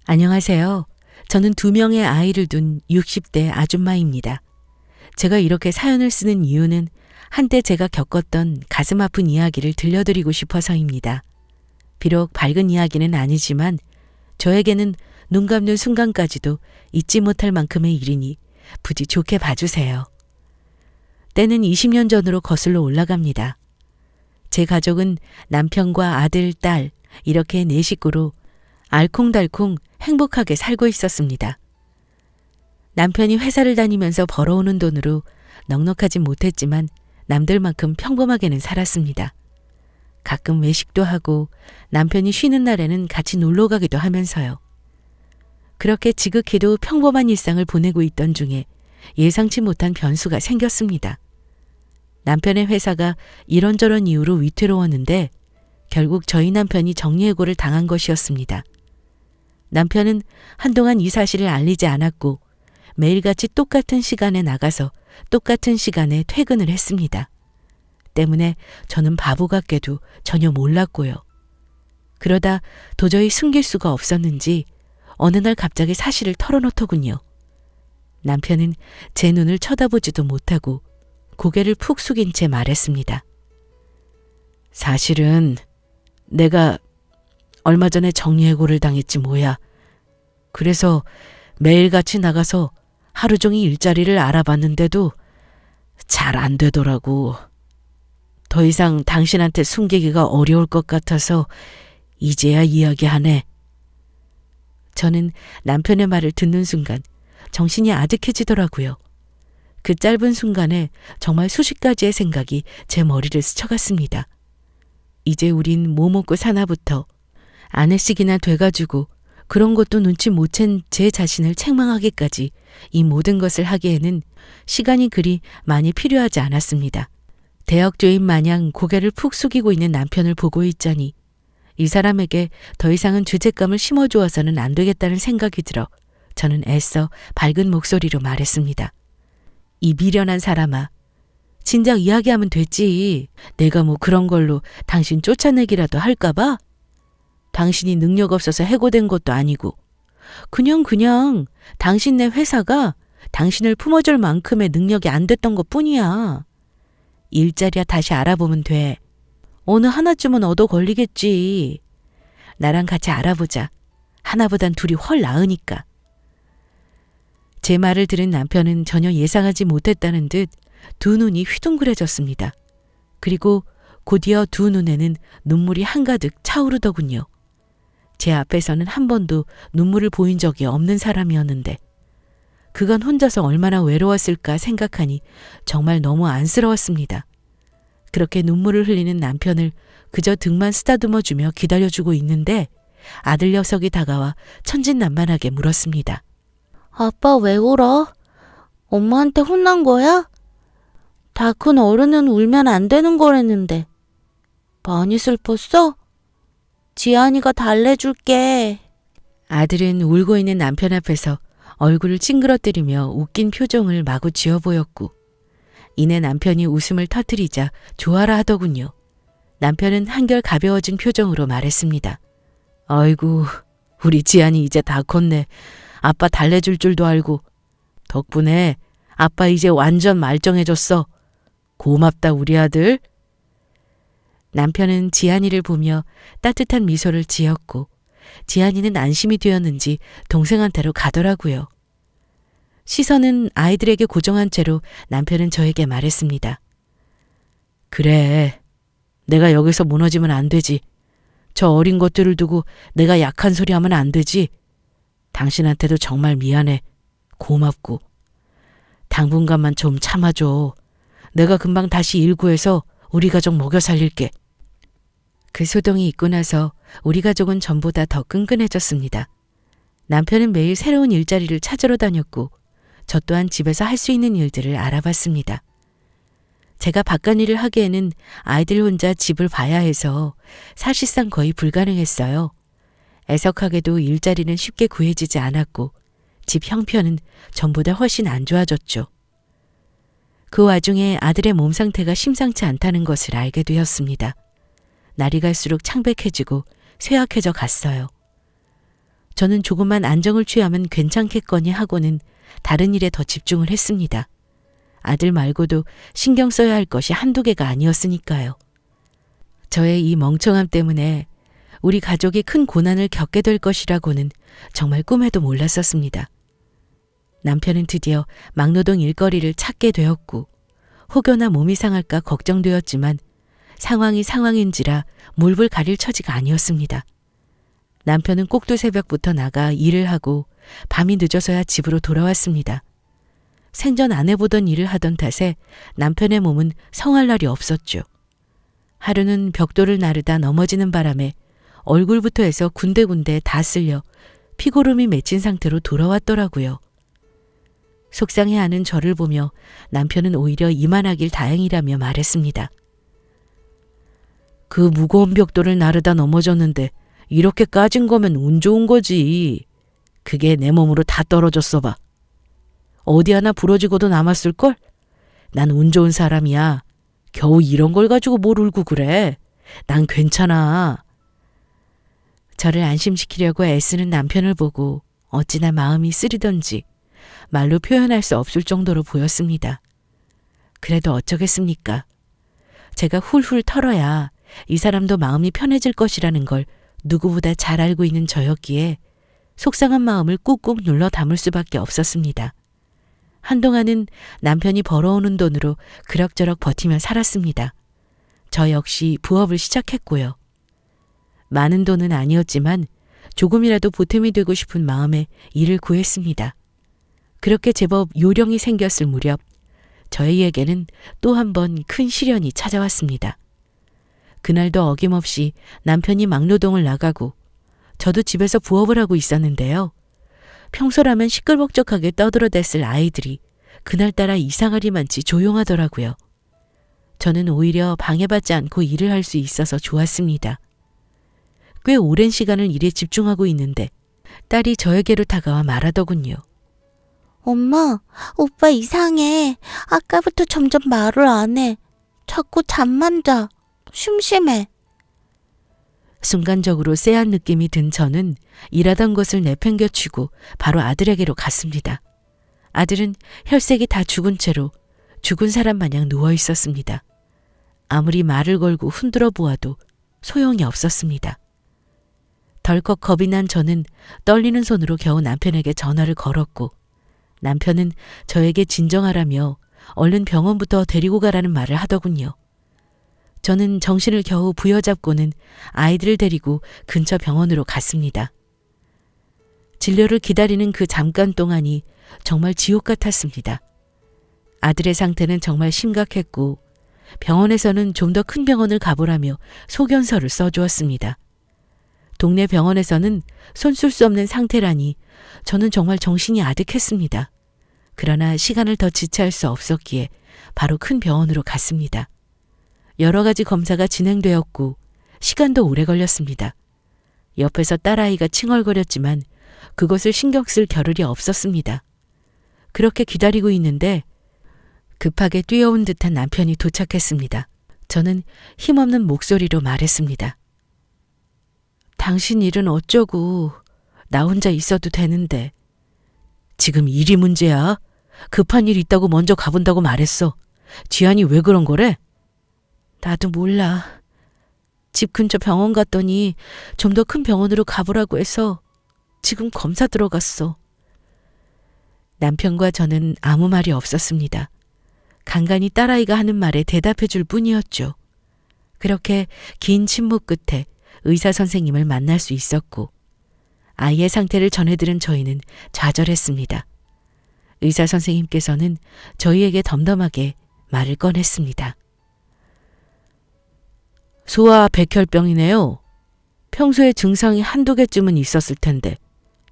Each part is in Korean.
안녕하세요. 저는 2명의 아이를 둔 60대 아줌마입니다. 제가 이렇게 사연을 쓰는 이유는 한때 제가 겪었던 가슴 아픈 이야기를 들려드리고 싶어서입니다. 비록 밝은 이야기는 아니지만 저에게는 눈 감는 순간까지도 잊지 못할 만큼의 일이니 부디 좋게 봐주세요. 때는 20년 전으로 거슬러 올라갑니다. 제 가족은 남편과 아들, 딸 이렇게 4식구로 알콩달콩 행복하게 살고 있었습니다. 남편이 회사를 다니면서 벌어오는 돈으로 넉넉하진 못했지만 남들만큼 평범하게는 살았습니다. 가끔 외식도 하고 남편이 쉬는 날에는 같이 놀러 가기도 하면서요. 그렇게 지극히도 평범한 일상을 보내고 있던 중에 예상치 못한 변수가 생겼습니다. 남편의 회사가 이런저런 이유로 위태로웠는데 결국 저희 남편이 정리해고를 당한 것이었습니다. 남편은 한동안 이 사실을 알리지 않았고 매일같이 똑같은 시간에 나가서 똑같은 시간에 퇴근을 했습니다. 때문에 저는 바보 같게도 전혀 몰랐고요. 그러다 도저히 숨길 수가 없었는지 어느 날 갑자기 사실을 털어놓더군요. 남편은 제 눈을 쳐다보지도 못하고 고개를 푹 숙인 채 말했습니다. 사실은 내가 얼마 전에 정리해고를 당했지 뭐야. 그래서 매일같이 나가서 하루 종일 일자리를 알아봤는데도 잘 안 되더라고. 더 이상 당신한테 숨기기가 어려울 것 같아서 이제야 이야기하네. 저는 남편의 말을 듣는 순간 정신이 아득해지더라고요. 그 짧은 순간에 정말 수십 가지의 생각이 제 머리를 스쳐갔습니다. 이제 우린 뭐 먹고 사나부터 아내씩이나 돼가지고 그런 것도 눈치 못 챈 제 자신을 책망하기까지 이 모든 것을 하기에는 시간이 그리 많이 필요하지 않았습니다. 대역죄인 마냥 고개를 푹 숙이고 있는 남편을 보고 있자니 이 사람에게 더 이상은 죄책감을 심어주어서는 안 되겠다는 생각이 들어 저는 애써 밝은 목소리로 말했습니다. 이 미련한 사람아, 진작 이야기하면 됐지. 내가 뭐 그런 걸로 당신 쫓아내기라도 할까봐? 당신이 능력 없어서 해고된 것도 아니고 그냥 당신네 회사가 당신을 품어줄 만큼의 능력이 안 됐던 것뿐이야. 일자리야 다시 알아보면 돼. 어느 하나쯤은 얻어 걸리겠지. 나랑 같이 알아보자. 하나보단 둘이 훨 나으니까. 제 말을 들은 남편은 전혀 예상하지 못했다는 듯 두 눈이 휘둥그레졌습니다. 그리고 곧이어 두 눈에는 눈물이 한가득 차오르더군요. 제 앞에서는 한 번도 눈물을 보인 적이 없는 사람이었는데 그간 혼자서 얼마나 외로웠을까 생각하니 정말 너무 안쓰러웠습니다. 그렇게 눈물을 흘리는 남편을 그저 등만 쓰다듬어주며 기다려주고 있는데 아들 녀석이 다가와 천진난만하게 물었습니다. 아빠 왜 울어? 엄마한테 혼난 거야? 다 큰 어른은 울면 안 되는 거랬는데. 많이 슬펐어? 지안이가 달래줄게. 아들은 울고 있는 남편 앞에서 얼굴을 찡그러뜨리며 웃긴 표정을 마구 지어 보였고 이내 남편이 웃음을 터뜨리자 좋아라 하더군요. 남편은 한결 가벼워진 표정으로 말했습니다. 아이고, 우리 지안이 이제 다 컸네. 아빠 달래줄 줄도 알고. 덕분에 아빠 이제 완전 말정해졌어. 고맙다 우리 아들. 남편은 지안이를 보며 따뜻한 미소를 지었고 지안이는 안심이 되었는지 동생한테로 가더라고요. 시선은 아이들에게 고정한 채로 남편은 저에게 말했습니다. 그래, 내가 여기서 무너지면 안 되지. 저 어린 것들을 두고 내가 약한 소리 하면 안 되지. 당신한테도 정말 미안해. 고맙고. 당분간만 좀 참아줘. 내가 금방 다시 일구해서 우리 가족 먹여 살릴게. 그 소동이 있고 나서 우리 가족은 전보다 더 끈끈해졌습니다. 남편은 매일 새로운 일자리를 찾으러 다녔고 저 또한 집에서 할 수 있는 일들을 알아봤습니다. 제가 바깥일을 하기에는 아이들 혼자 집을 봐야 해서 사실상 거의 불가능했어요. 애석하게도 일자리는 쉽게 구해지지 않았고 집 형편은 전보다 훨씬 안 좋아졌죠. 그 와중에 아들의 몸 상태가 심상치 않다는 것을 알게 되었습니다. 날이 갈수록 창백해지고 쇠약해져 갔어요. 저는 조금만 안정을 취하면 괜찮겠거니 하고는 다른 일에 더 집중을 했습니다. 아들 말고도 신경 써야 할 것이 한두 개가 아니었으니까요. 저의 이 멍청함 때문에 우리 가족이 큰 고난을 겪게 될 것이라고는 정말 꿈에도 몰랐었습니다. 남편은 드디어 막노동 일거리를 찾게 되었고 혹여나 몸이 상할까 걱정되었지만 상황이 상황인지라 물불 가릴 처지가 아니었습니다. 남편은 꼭두새벽부터 나가 일을 하고 밤이 늦어서야 집으로 돌아왔습니다. 생전 안 해보던 일을 하던 탓에 남편의 몸은 성할 날이 없었죠. 하루는 벽돌을 나르다 넘어지는 바람에 얼굴부터 해서 군데군데 다 쓸려 피고름이 맺힌 상태로 돌아왔더라고요. 속상해하는 저를 보며 남편은 오히려 이만하길 다행이라며 말했습니다. 그 무거운 벽돌을 나르다 넘어졌는데 이렇게 까진 거면 운 좋은 거지. 그게 내 몸으로 다 떨어졌어 봐. 어디 하나 부러지고도 남았을걸? 난 운 좋은 사람이야. 겨우 이런 걸 가지고 뭘 울고 그래. 난 괜찮아. 저를 안심시키려고 애쓰는 남편을 보고 어찌나 마음이 쓰리던지 말로 표현할 수 없을 정도로 보였습니다. 그래도 어쩌겠습니까? 제가 훌훌 털어야 이 사람도 마음이 편해질 것이라는 걸 누구보다 잘 알고 있는 저였기에 속상한 마음을 꾹꾹 눌러 담을 수밖에 없었습니다. 한동안은 남편이 벌어오는 돈으로 그럭저럭 버티며 살았습니다. 저 역시 부업을 시작했고요. 많은 돈은 아니었지만 조금이라도 보탬이 되고 싶은 마음에 일을 구했습니다. 그렇게 제법 요령이 생겼을 무렵 저희에게는 또 한 번 큰 시련이 찾아왔습니다. 그날도 어김없이 남편이 막노동을 나가고 저도 집에서 부업을 하고 있었는데요. 평소라면 시끌벅적하게 떠들어댔을 아이들이 그날따라 이상하리만치 조용하더라고요. 저는 오히려 방해받지 않고 일을 할 수 있어서 좋았습니다. 꽤 오랜 시간을 일에 집중하고 있는데 딸이 저에게로 다가와 말하더군요. 엄마, 오빠 이상해. 아까부터 점점 말을 안 해. 자꾸 잠만 자. 심심해. 순간적으로 쎄한 느낌이 든 저는 일하던 것을 내팽겨치고 바로 아들에게로 갔습니다. 아들은 혈색이 다 죽은 채로 죽은 사람 마냥 누워 있었습니다. 아무리 말을 걸고 흔들어 보아도 소용이 없었습니다. 덜컥 겁이 난 저는 떨리는 손으로 겨우 남편에게 전화를 걸었고 남편은 저에게 진정하라며 얼른 병원부터 데리고 가라는 말을 하더군요. 저는 정신을 겨우 부여잡고는 아이들을 데리고 근처 병원으로 갔습니다. 진료를 기다리는 그 잠깐 동안이 정말 지옥 같았습니다. 아들의 상태는 정말 심각했고 병원에서는 좀 더 큰 병원을 가보라며 소견서를 써주었습니다. 동네 병원에서는 손쓸 수 없는 상태라니 저는 정말 정신이 아득했습니다. 그러나 시간을 더 지체할 수 없었기에 바로 큰 병원으로 갔습니다. 여러 가지 검사가 진행되었고 시간도 오래 걸렸습니다. 옆에서 딸아이가 칭얼거렸지만 그것을 신경 쓸 겨를이 없었습니다. 그렇게 기다리고 있는데 급하게 뛰어온 듯한 남편이 도착했습니다. 저는 힘없는 목소리로 말했습니다. 당신 일은 어쩌고 나 혼자 있어도 되는데 지금 일이 문제야? 급한 일 있다고 먼저 가본다고 말했어. 지안이 왜 그런 거래? 나도 몰라. 집 근처 병원 갔더니 좀 더 큰 병원으로 가보라고 해서 지금 검사 들어갔어. 남편과 저는 아무 말이 없었습니다. 간간히 딸아이가 하는 말에 대답해 줄 뿐이었죠. 그렇게 긴 침묵 끝에 의사 선생님을 만날 수 있었고 아이의 상태를 전해들은 저희는 좌절했습니다. 의사 선생님께서는 저희에게 덤덤하게 말을 꺼냈습니다. 소아 백혈병이네요. 평소에 증상이 한두 개쯤은 있었을 텐데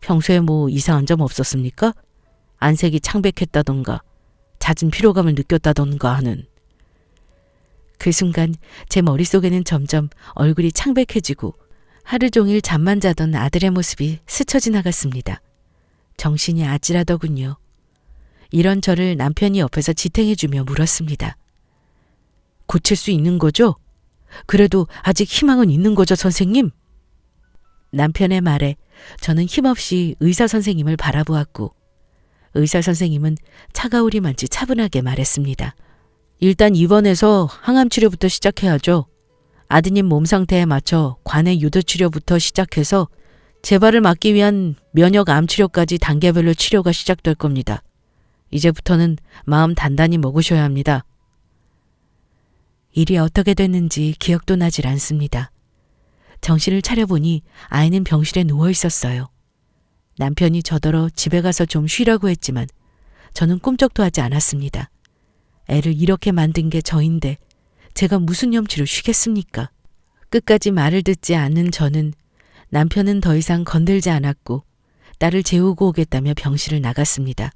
평소에 뭐 이상한 점 없었습니까? 안색이 창백했다던가 잦은 피로감을 느꼈다던가 하는. 그 순간 제 머릿속에는 점점 얼굴이 창백해지고 하루 종일 잠만 자던 아들의 모습이 스쳐 지나갔습니다. 정신이 아찔하더군요. 이런 저를 남편이 옆에서 지탱해주며 물었습니다. 고칠 수 있는 거죠? 그래도 아직 희망은 있는 거죠, 선생님? 남편의 말에 저는 힘없이 의사 선생님을 바라보았고 의사 선생님은 차가우리만치 차분하게 말했습니다. 일단 입원해서 항암 치료부터 시작해야죠. 아드님 몸 상태에 맞춰 관해 유도 치료부터 시작해서 재발을 막기 위한 면역 암 치료까지 단계별로 치료가 시작될 겁니다. 이제부터는 마음 단단히 먹으셔야 합니다. 일이 어떻게 됐는지 기억도 나질 않습니다. 정신을 차려보니 아이는 병실에 누워 있었어요. 남편이 저더러 집에 가서 좀 쉬라고 했지만 저는 꿈쩍도 하지 않았습니다. 애를 이렇게 만든 게 저인데 제가 무슨 염치로 쉬겠습니까? 끝까지 말을 듣지 않는 저는 남편은 더 이상 건들지 않았고 딸을 재우고 오겠다며 병실을 나갔습니다.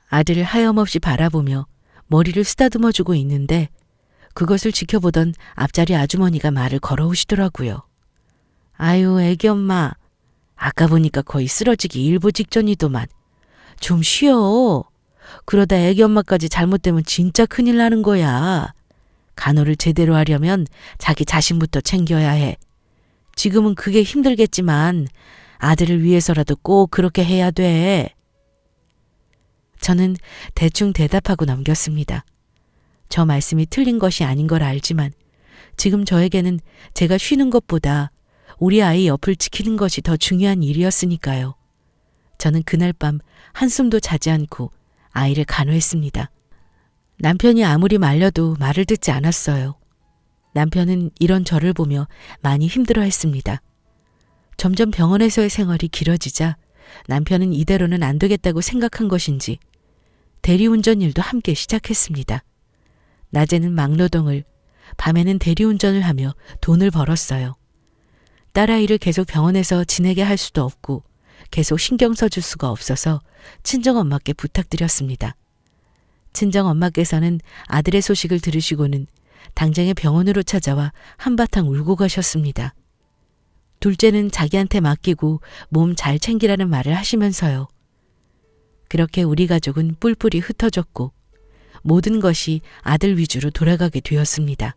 아들을 하염없이 바라보며 머리를 쓰다듬어주고 있는데 그것을 지켜보던 앞자리 아주머니가 말을 걸어오시더라고요. 아유, 애기 엄마. 아까 보니까 거의 쓰러지기 일보 직전이더만. 좀 쉬어. 그러다 애기 엄마까지 잘못되면 진짜 큰일 나는 거야. 간호를 제대로 하려면 자기 자신부터 챙겨야 해. 지금은 그게 힘들겠지만 아들을 위해서라도 꼭 그렇게 해야 돼. 저는 대충 대답하고 넘겼습니다. 저 말씀이 틀린 것이 아닌 걸 알지만 지금 저에게는 제가 쉬는 것보다 우리 아이 옆을 지키는 것이 더 중요한 일이었으니까요. 저는 그날 밤 한숨도 자지 않고 아이를 간호했습니다. 남편이 아무리 말려도 말을 듣지 않았어요. 남편은 이런 저를 보며 많이 힘들어했습니다. 점점 병원에서의 생활이 길어지자 남편은 이대로는 안 되겠다고 생각한 것인지 대리운전 일도 함께 시작했습니다. 낮에는 막노동을, 밤에는 대리운전을 하며 돈을 벌었어요. 딸아이를 계속 병원에서 지내게 할 수도 없고 계속 신경 써줄 수가 없어서 친정엄마께 부탁드렸습니다. 친정엄마께서는 아들의 소식을 들으시고는 당장에 병원으로 찾아와 한바탕 울고 가셨습니다. 둘째는 자기한테 맡기고 몸 잘 챙기라는 말을 하시면서요. 그렇게 우리 가족은 뿔뿔이 흩어졌고 모든 것이 아들 위주로 돌아가게 되었습니다.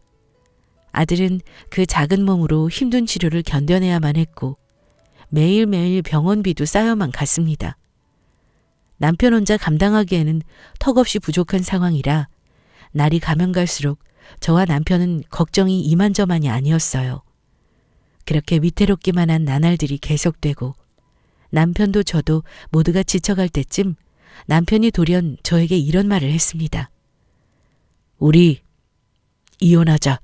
아들은 그 작은 몸으로 힘든 치료를 견뎌내야만 했고 매일매일 병원비도 쌓여만 갔습니다. 남편 혼자 감당하기에는 턱없이 부족한 상황이라 날이 가면 갈수록 저와 남편은 걱정이 이만저만이 아니었어요. 그렇게 위태롭기만 한 나날들이 계속되고 남편도 저도 모두가 지쳐갈 때쯤 남편이 돌연 저에게 이런 말을 했습니다. 우리 이혼하자.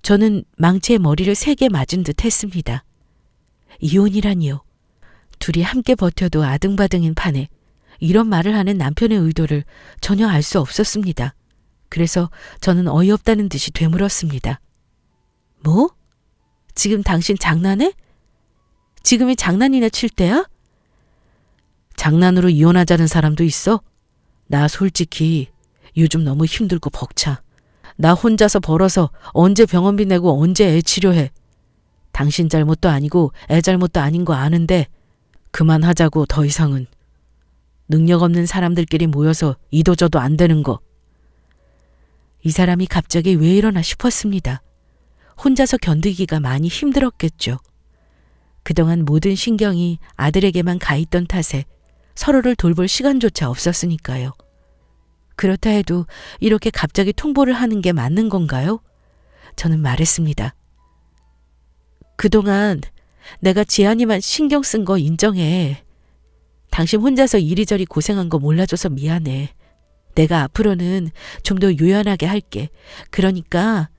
저는 망치에 머리를 세게 맞은 듯 했습니다. 이혼이라니요. 둘이 함께 버텨도 아등바등인 판에 이런 말을 하는 남편의 의도를 전혀 알 수 없었습니다. 그래서 저는 어이없다는 듯이 되물었습니다. 뭐? 지금 당신 장난해? 지금이 장난이나 칠 때야? 장난으로 이혼하자는 사람도 있어? 나 솔직히 요즘 너무 힘들고 벅차. 나 혼자서 벌어서 언제 병원비 내고 언제 애 치료해. 당신 잘못도 아니고 애 잘못도 아닌 거 아는데 그만하자고. 더 이상은. 능력 없는 사람들끼리 모여서 이도저도 안 되는 거. 이 사람이 갑자기 왜 이러나 싶었습니다. 혼자서 견디기가 많이 힘들었겠죠. 그동안 모든 신경이 아들에게만 가 있던 탓에 서로를 돌볼 시간조차 없었으니까요. 그렇다 해도 이렇게 갑자기 통보를 하는 게 맞는 건가요? 저는 말했습니다. 그동안 내가 지안이만 신경 쓴 거 인정해. 당신 혼자서 이리저리 고생한 거 몰라줘서 미안해. 내가 앞으로는 좀 더 유연하게 할게. 그러니까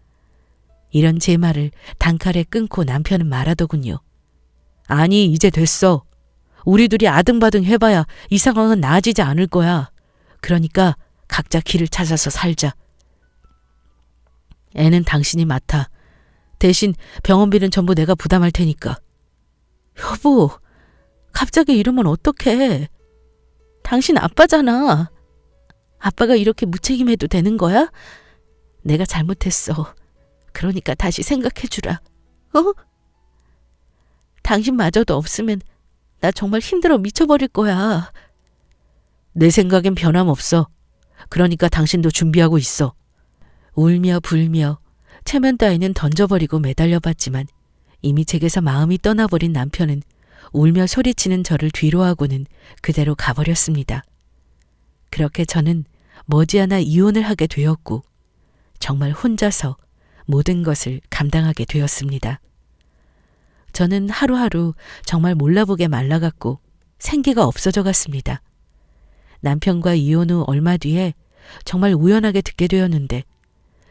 이런 제 말을 단칼에 끊고 남편은 말하더군요. 아니, 이제 됐어. 우리 둘이 아등바등 해봐야 이 상황은 나아지지 않을 거야. 그러니까 각자 길을 찾아서 살자. 애는 당신이 맡아. 대신 병원비는 전부 내가 부담할 테니까. 여보, 갑자기 이러면 어떡해. 당신 아빠잖아. 아빠가 이렇게 무책임해도 되는 거야? 내가 잘못했어. 그러니까 다시 생각해주라. 어? 당신마저도 없으면 나 정말 힘들어 미쳐버릴 거야. 내 생각엔 변함없어. 그러니까 당신도 준비하고 있어. 울며 불며 체면 따위는 던져버리고 매달려봤지만 이미 제게서 마음이 떠나버린 남편은 울며 소리치는 저를 뒤로하고는 그대로 가버렸습니다. 그렇게 저는 머지않아 이혼을 하게 되었고 정말 혼자서 모든 것을 감당하게 되었습니다. 저는 하루하루 정말 몰라보게 말라갔고 생기가 없어져 갔습니다. 남편과 이혼 후 얼마 뒤에 정말 우연하게 듣게 되었는데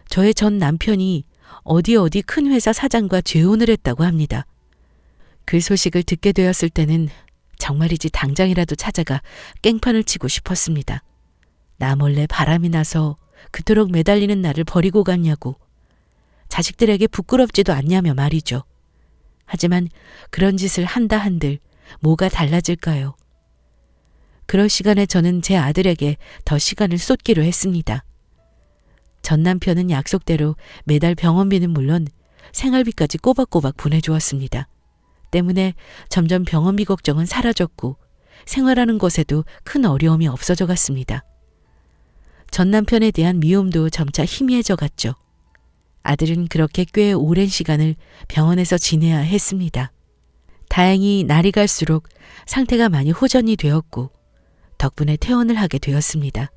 저의 전 남편이 어디 큰 회사 사장과 재혼을 했다고 합니다. 그 소식을 듣게 되었을 때는 정말이지 당장이라도 찾아가 깽판을 치고 싶었습니다. 나 몰래 바람이 나서 그토록 매달리는 나를 버리고 갔냐고, 자식들에게 부끄럽지도 않냐며 말이죠. 하지만 그런 짓을 한다 한들 뭐가 달라질까요? 그럴 시간에 저는 제 아들에게 더 시간을 쏟기로 했습니다. 전 남편은 약속대로 매달 병원비는 물론 생활비까지 꼬박꼬박 보내주었습니다. 때문에 점점 병원비 걱정은 사라졌고 생활하는 것에도 큰 어려움이 없어져 갔습니다. 전 남편에 대한 미움도 점차 희미해져 갔죠. 아들은 그렇게 꽤 오랜 시간을 병원에서 지내야 했습니다. 다행히 날이 갈수록 상태가 많이 호전이 되었고 덕분에 퇴원을 하게 되었습니다.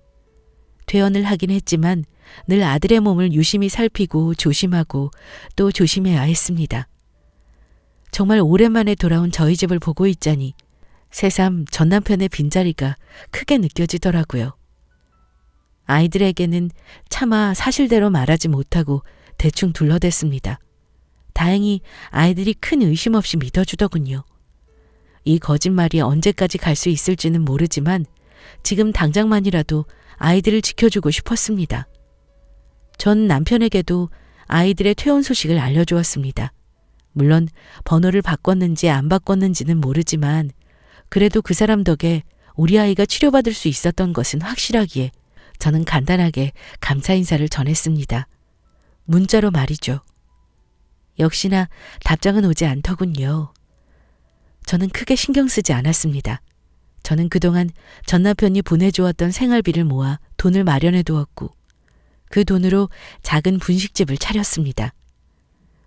퇴원을 하긴 했지만 늘 아들의 몸을 유심히 살피고 조심하고 또 조심해야 했습니다. 정말 오랜만에 돌아온 저희 집을 보고 있자니 새삼 전 남편의 빈자리가 크게 느껴지더라고요. 아이들에게는 차마 사실대로 말하지 못하고 대충 둘러댔습니다. 다행히 아이들이 큰 의심 없이 믿어주더군요. 이 거짓말이 언제까지 갈 수 있을지는 모르지만 지금 당장만이라도 아이들을 지켜주고 싶었습니다. 전 남편에게도 아이들의 퇴원 소식을 알려주었습니다. 물론 번호를 바꿨는지 안 바꿨는지는 모르지만 그래도 그 사람 덕에 우리 아이가 치료받을 수 있었던 것은 확실하기에 저는 간단하게 감사 인사를 전했습니다. 문자로 말이죠. 역시나 답장은 오지 않더군요. 저는 크게 신경 쓰지 않았습니다. 저는 그동안 전 남편이 보내주었던 생활비를 모아 돈을 마련해 두었고 그 돈으로 작은 분식집을 차렸습니다.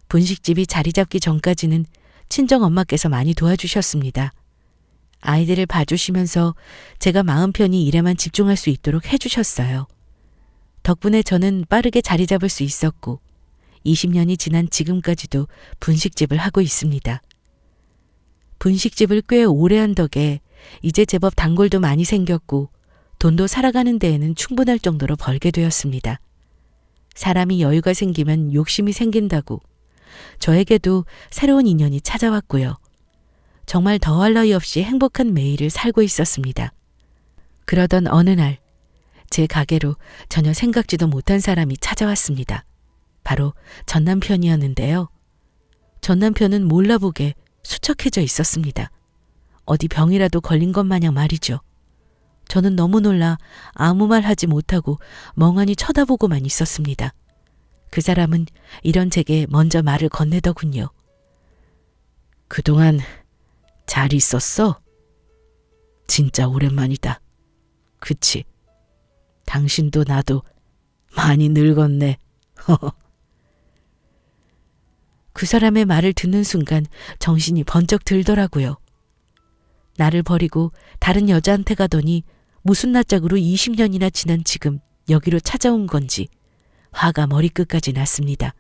분식집이 자리 잡기 전까지는 친정엄마께서 많이 도와주셨습니다. 아이들을 봐주시면서 제가 마음 편히 일에만 집중할 수 있도록 해주셨어요. 덕분에 저는 빠르게 자리 잡을 수 있었고 20년이 지난 지금까지도 분식집을 하고 있습니다. 분식집을 꽤 오래 한 덕에 이제 제법 단골도 많이 생겼고 돈도 살아가는 데에는 충분할 정도로 벌게 되었습니다. 사람이 여유가 생기면 욕심이 생긴다고 저에게도 새로운 인연이 찾아왔고요. 정말 더할 나위 없이 행복한 매일을 살고 있었습니다. 그러던 어느 날 제 가게로 전혀 생각지도 못한 사람이 찾아왔습니다. 바로 전 남편이었는데요. 전 남편은 몰라보게 수척해져 있었습니다. 어디 병이라도 걸린 것 마냥 말이죠. 저는 너무 놀라 아무 말 하지 못하고 멍하니 쳐다보고만 있었습니다. 그 사람은 이런 제게 먼저 말을 건네더군요. 그동안 잘 있었어? 진짜 오랜만이다. 그치? 당신도 나도 많이 늙었네. 그 사람의 말을 듣는 순간 정신이 번쩍 들더라고요. 나를 버리고 다른 여자한테 가더니 무슨 낯짝으로 20년이나 지난 지금 여기로 찾아온 건지 화가 머리끝까지 났습니다.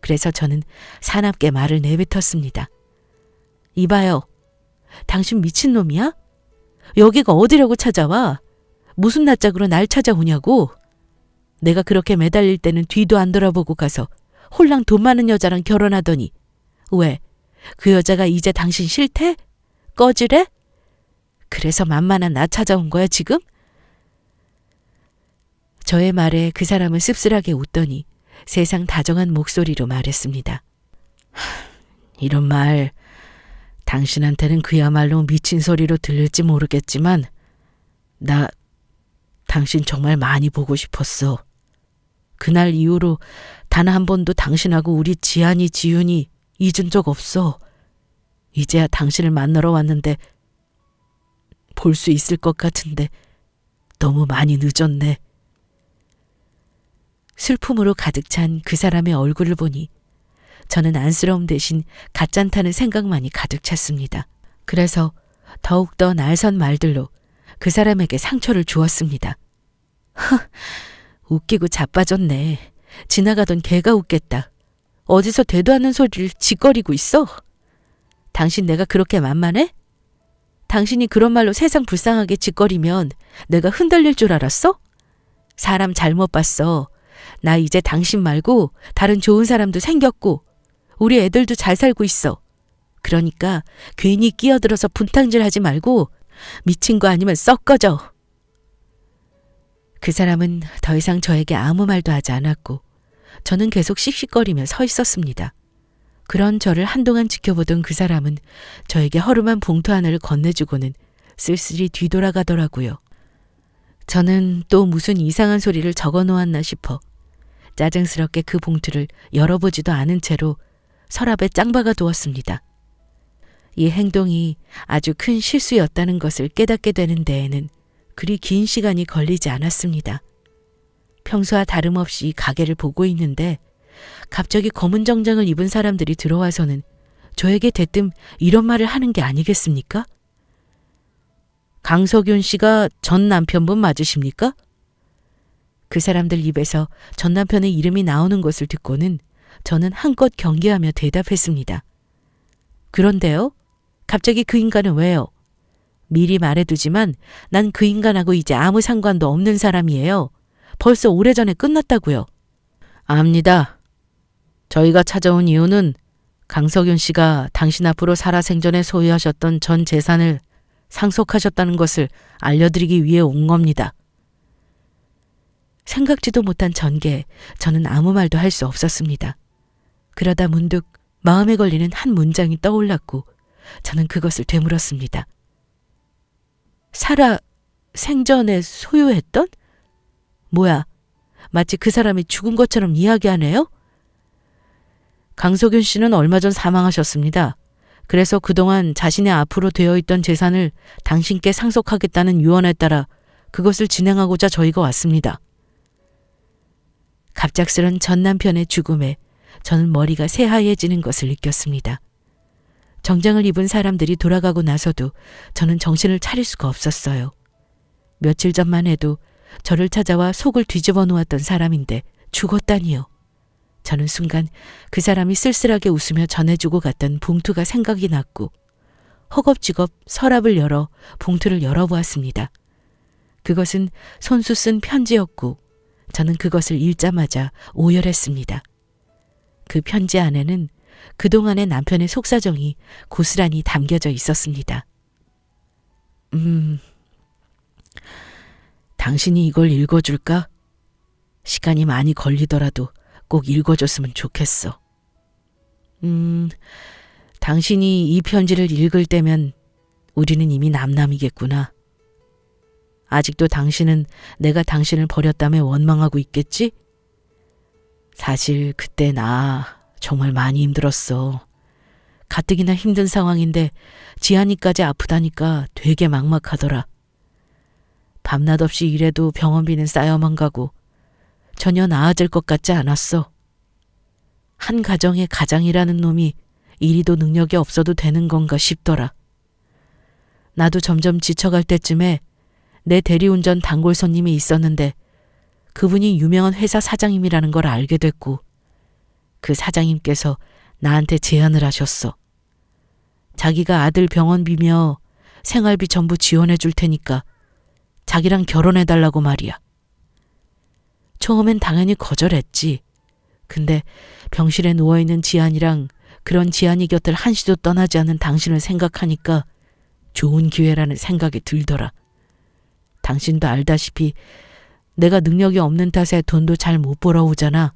그래서 저는 사납게 말을 내뱉었습니다. 이봐요. 당신 미친놈이야? 여기가 어디라고 찾아와? 무슨 낯짝으로 날 찾아오냐고? 내가 그렇게 매달릴 때는 뒤도 안 돌아보고 가서 홀랑 돈 많은 여자랑 결혼하더니 왜? 그 여자가 이제 당신 싫대? 꺼지래? 그래서 만만한 나 찾아온 거야 지금? 저의 말에 그 사람은 씁쓸하게 웃더니 세상 다정한 목소리로 말했습니다. 이런 말 당신한테는 그야말로 미친 소리로 들릴지 모르겠지만 나 당신 정말 많이 보고 싶었어. 그날 이후로 단 한 번도 당신하고 우리 지안이 지윤이 잊은 적 없어. 이제야 당신을 만나러 왔는데 볼 수 있을 것 같은데 너무 많이 늦었네. 슬픔으로 가득 찬 그 사람의 얼굴을 보니 저는 안쓰러움 대신 가짠타는 생각만이 가득 찼습니다. 그래서 더욱더 날선 말들로 그 사람에게 상처를 주었습니다. 웃기고 자빠졌네. 지나가던 개가 웃겠다. 어디서 되도 않는 소리를 짓거리고 있어? 당신 내가 그렇게 만만해? 당신이 그런 말로 세상 불쌍하게 짓거리면 내가 흔들릴 줄 알았어? 사람 잘못 봤어. 나 이제 당신 말고 다른 좋은 사람도 생겼고 우리 애들도 잘 살고 있어. 그러니까 괜히 끼어들어서 분탕질하지 말고 미친 거 아니면 썩 꺼져. 그 사람은 더 이상 저에게 아무 말도 하지 않았고 저는 계속 씩씩거리며 서 있었습니다. 그런 저를 한동안 지켜보던 그 사람은 저에게 허름한 봉투 하나를 건네주고는 쓸쓸히 뒤돌아가더라고요. 저는 또 무슨 이상한 소리를 적어 놓았나 싶어 짜증스럽게 그 봉투를 열어보지도 않은 채로 서랍에 짱박아 두었습니다. 이 행동이 아주 큰 실수였다는 것을 깨닫게 되는 데에는 그리 긴 시간이 걸리지 않았습니다. 평소와 다름없이 가게를 보고 있는데 갑자기 검은 정장을 입은 사람들이 들어와서는 저에게 대뜸 이런 말을 하는 게 아니겠습니까? 강석윤 씨가 전 남편분 맞으십니까? 그 사람들 입에서 전 남편의 이름이 나오는 것을 듣고는 저는 한껏 경계하며 대답했습니다. 그런데요? 갑자기 그 인간은 왜요? 미리 말해두지만 난 그 인간하고 이제 아무 상관도 없는 사람이에요. 벌써 오래전에 끝났다고요. 압니다. 저희가 찾아온 이유는 강석윤 씨가 당신 앞으로 살아생전에 소유하셨던 전 재산을 상속하셨다는 것을 알려드리기 위해 온 겁니다. 생각지도 못한 전개에 저는 아무 말도 할 수 없었습니다. 그러다 문득 마음에 걸리는 한 문장이 떠올랐고 저는 그것을 되물었습니다. 살아 생전에 소유했던? 뭐야, 마치 그 사람이 죽은 것처럼 이야기하네요? 강석윤 씨는 얼마 전 사망하셨습니다. 그래서 그동안 자신의 앞으로 되어 있던 재산을 당신께 상속하겠다는 유언에 따라 그것을 진행하고자 저희가 왔습니다. 갑작스런 전 남편의 죽음에 저는 머리가 새하얘지는 것을 느꼈습니다. 정장을 입은 사람들이 돌아가고 나서도 저는 정신을 차릴 수가 없었어요. 며칠 전만 해도 저를 찾아와 속을 뒤집어 놓았던 사람인데 죽었다니요. 저는 순간 그 사람이 쓸쓸하게 웃으며 전해주고 갔던 봉투가 생각이 났고 허겁지겁 서랍을 열어 봉투를 열어보았습니다. 그것은 손수 쓴 편지였고 저는 그것을 읽자마자 오열했습니다. 그 편지 안에는 그동안의 남편의 속사정이 고스란히 담겨져 있었습니다. 당신이 이걸 읽어줄까? 시간이 많이 걸리더라도 꼭 읽어줬으면 좋겠어. 당신이 이 편지를 읽을 때면 우리는 이미 남남이겠구나. 아직도 당신은 내가 당신을 버렸다며 원망하고 있겠지? 사실 그때 나 정말 많이 힘들었어. 가뜩이나 힘든 상황인데 지한이까지 아프다니까 되게 막막하더라. 밤낮 없이 일해도 병원비는 쌓여만 가고 전혀 나아질 것 같지 않았어. 한 가정의 가장이라는 놈이 이리도 능력이 없어도 되는 건가 싶더라. 나도 점점 지쳐갈 때쯤에 내 대리운전 단골 손님이 있었는데 그분이 유명한 회사 사장님이라는 걸 알게 됐고 그 사장님께서 나한테 제안을 하셨어. 자기가 아들 병원비며 생활비 전부 지원해 줄 테니까 자기랑 결혼해달라고 말이야. 처음엔 당연히 거절했지. 근데 병실에 누워있는 지안이랑 그런 지안이 곁을 한시도 떠나지 않는 당신을 생각하니까 좋은 기회라는 생각이 들더라. 당신도 알다시피 내가 능력이 없는 탓에 돈도 잘 못 벌어오잖아.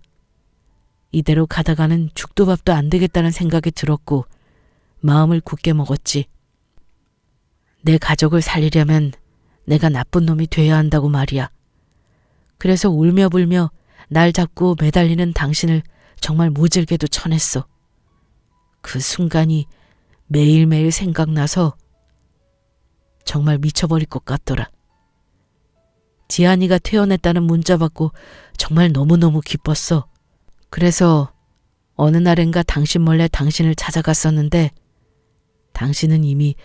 이대로 가다가는 죽도 밥도 안 되겠다는 생각이 들었고 마음을 굳게 먹었지. 내 가족을 살리려면 내가 나쁜 놈이 돼야 한다고 말이야. 그래서 울며 불며 날 잡고 매달리는 당신을 정말 모질게도 쳐냈어. 그 순간이 매일매일 생각나서 정말 미쳐버릴 것 같더라. 지안이가 퇴원했다는 문자 받고 정말 너무너무 기뻤어. 그래서 어느 날엔가 당신 몰래 당신을 찾아갔었는데 당신은 이미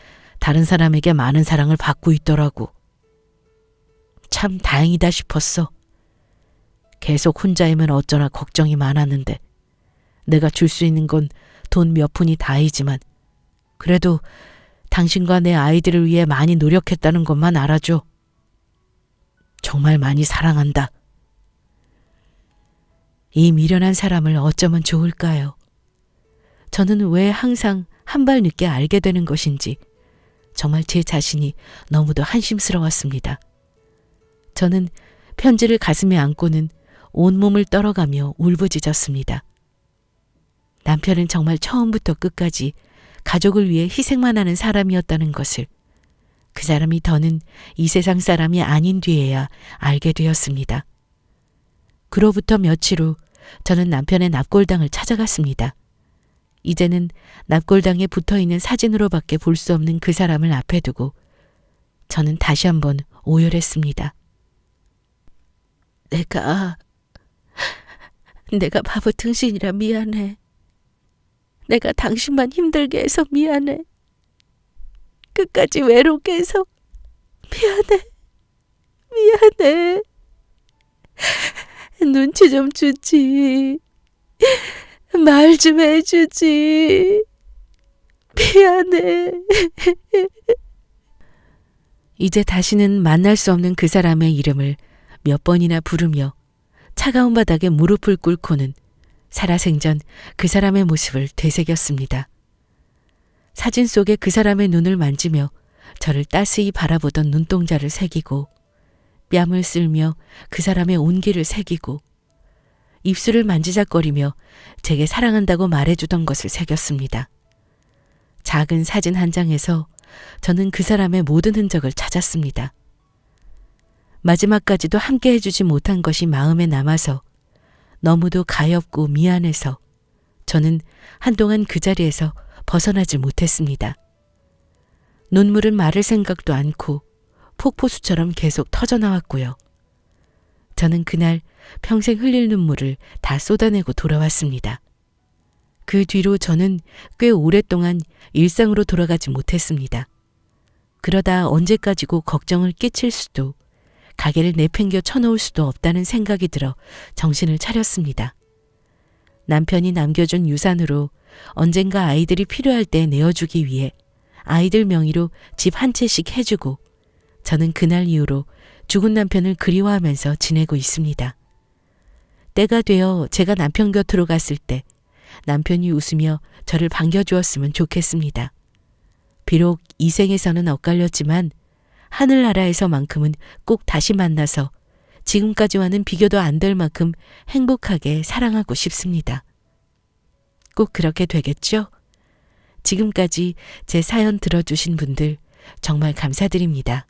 다른 사람에게 많은 사랑을 받고 있더라고. 참 다행이다 싶었어. 계속 혼자이면 어쩌나 걱정이 많았는데 내가 줄 수 있는 건 돈 몇 푼이 다이지만 그래도 당신과 내 아이들을 위해 많이 노력했다는 것만 알아줘. 정말 많이 사랑한다. 이 미련한 사람을 어쩌면 좋을까요? 저는 왜 항상 한 발 늦게 알게 되는 것인지 정말 제 자신이 너무도 한심스러웠습니다. 저는 편지를 가슴에 안고는 온몸을 떨어가며 울부짖었습니다. 남편은 정말 처음부터 끝까지 가족을 위해 희생만 하는 사람이었다는 것을 그 사람이 더는 이 세상 사람이 아닌 뒤에야 알게 되었습니다. 그로부터 며칠 후 저는 남편의 납골당을 찾아갔습니다. 이제는 납골당에 붙어있는 사진으로밖에 볼 수 없는 그 사람을 앞에 두고 저는 다시 한번 오열했습니다. 내가 바보 등신이라 미안해. 내가 당신만 힘들게 해서 미안해. 끝까지 외롭게 해서 미안해. 눈치 좀 주지. 말 좀 해주지. 미안해. 이제 다시는 만날 수 없는 그 사람의 이름을 몇 번이나 부르며 차가운 바닥에 무릎을 꿇고는 살아생전 그 사람의 모습을 되새겼습니다. 사진 속에 그 사람의 눈을 만지며 저를 따스히 바라보던 눈동자를 새기고 뺨을 쓸며 그 사람의 온기를 새기고 입술을 만지작거리며 제게 사랑한다고 말해주던 것을 새겼습니다. 작은 사진 한 장에서 저는 그 사람의 모든 흔적을 찾았습니다. 마지막까지도 함께 해주지 못한 것이 마음에 남아서 너무도 가엾고 미안해서 저는 한동안 그 자리에서 벗어나질 못했습니다. 눈물은 마를 생각도 않고 폭포수처럼 계속 터져나왔고요. 저는 그날 평생 흘릴 눈물을 다 쏟아내고 돌아왔습니다. 그 뒤로 저는 꽤 오랫동안 일상으로 돌아가지 못했습니다. 그러다 언제까지고 걱정을 끼칠 수도 가게를 내팽겨 쳐놓을 수도 없다는 생각이 들어 정신을 차렸습니다. 남편이 남겨준 유산으로 언젠가 아이들이 필요할 때 내어주기 위해 아이들 명의로 집 한 채씩 해주고 저는 그날 이후로 죽은 남편을 그리워하면서 지내고 있습니다. 때가 되어 제가 남편 곁으로 갔을 때 남편이 웃으며 저를 반겨주었으면 좋겠습니다. 비록 이 생에서는 엇갈렸지만 하늘나라에서만큼은 꼭 다시 만나서 지금까지와는 비교도 안 될 만큼 행복하게 사랑하고 싶습니다. 꼭 그렇게 되겠죠? 지금까지 제 사연 들어주신 분들 정말 감사드립니다.